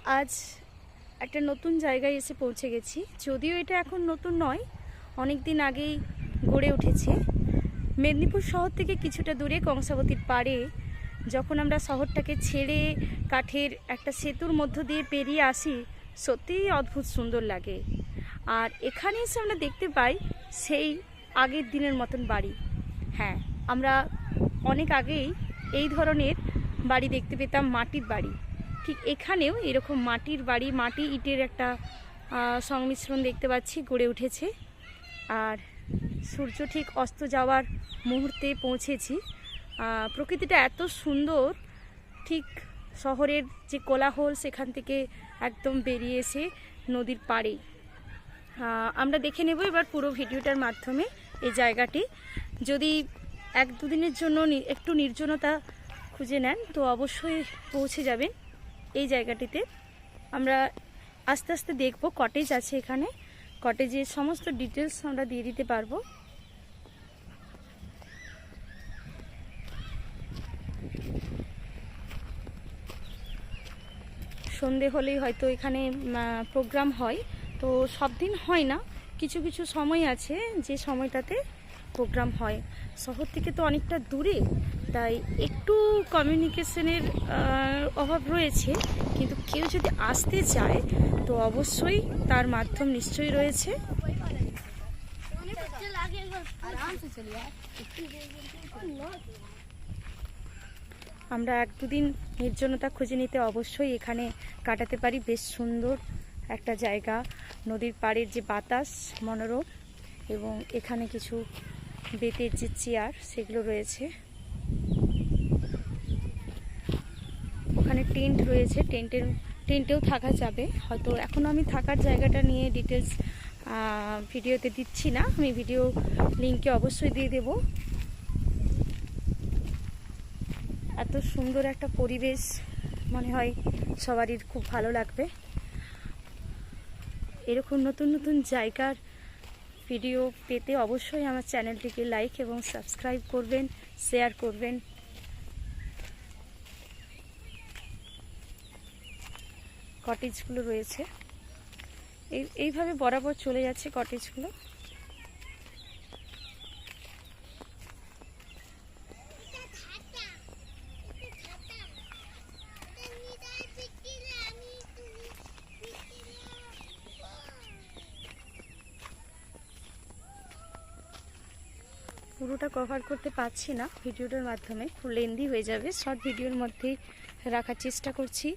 আজ একটা নতুন জায়গায় এসে পৌঁছে গেছি। যদিও এটা এখন নতুন নয়, অনেক দিন আগেই গড়ে উঠেছে। মেদিনীপুর শহর থেকে কিছুটা দূরে কংসাবতীর পাড়ে যখন আমরা শহরটাকে ছেড়ে কাঠের একটা সেতুর মধ্য দিয়ে পেরিয়ে আসি, সত্যিই অদ্ভুত সুন্দর লাগে। আর এখানে এসে আমরা দেখতে পাই সেই আগের দিনের মতন বাড়ি। হ্যাঁ, আমরা অনেক আগেই এই ধরনের বাড়ি দেখতে পেতাম, মাটির বাড়ি। ঠিক এখানেও এরকম মাটির বাড়ি, মাটি ইটের একটা সংমিশ্রণ দেখতে পাচ্ছি গড়ে উঠেছে। আর সূর্য ঠিক অস্ত যাওয়ার মুহূর্তে পৌঁছেছি। প্রকৃতিটা এত সুন্দর, ঠিক শহরের যে কোলাহল সেখান থেকে একদম বেরিয়ে এসে নদীর পাড়ে। আমরা দেখে নেব এবার পুরো ভিডিওটার মাধ্যমে এই জায়গাটি। যদি এক দুদিনের জন্য একটু নির্জনতা খুঁজে নেন তো অবশ্যই পৌঁছে যাবেন এই জায়গাটিতে। আমরা আস্তে আস্তে দেখব, কটেজ আছে এখানে, কটেজের সমস্ত ডিটেলস আমরা দিয়ে দিতে পারবো। সন্ধে হলেই হয়তো এখানে প্রোগ্রাম হয়, তো সব দিন হয় না, কিছু কিছু সময় আছে যে সময়টাতে প্রোগ্রাম হয়। শহর থেকে তো অনেকটা দূরে, তাই একটু কমিউনিকেশনের অভাব রয়েছে, কিন্তু কেউ যদি আসতে চায় তো অবশ্যই তার মাধ্যম নিশ্চয়ই রয়েছে। আমরা এক দুদিন নির্জনতা খুঁজে নিতে অবশ্যই এখানে কাটাতে পারি। বেশ সুন্দর একটা জায়গা, নদীর পাড়ের যে বাতাস মনোরম, এবং এখানে কিছু বেতের যে চেয়ার সেগুলো রয়েছে। ওখানে টেন্ট রয়েছে, টেন্টেও থাকা যাবে। হয়তো এখন আমি থাকার জায়গাটা নিয়ে ডিটেলস ভিডিওতে দিচ্ছি না, আমি ভিডিও লিঙ্কে অবশ্যই দিয়ে দেব। এত সুন্দর একটা পরিবেশ, মনে হয় সবারই খুব ভালো লাগবে। এরকম নতুন নতুন জায়গার ভিডিও পেতে অবশ্যই আমার চ্যানেলটিকে লাইক এবং সাবস্ক্রাইব করবেন, শেয়ার করবেন। কটেজগুলো রয়েছে এইভাবে বরাবর চলে যাচ্ছে কটেজগুলো। পুরোটা কভার করতে পারছি না ভিডিওটার মাধ্যমে, খুব লেন্দি হয়ে যাবে, শর্ট ভিডিওর মধ্যেই রাখার চেষ্টা করছি।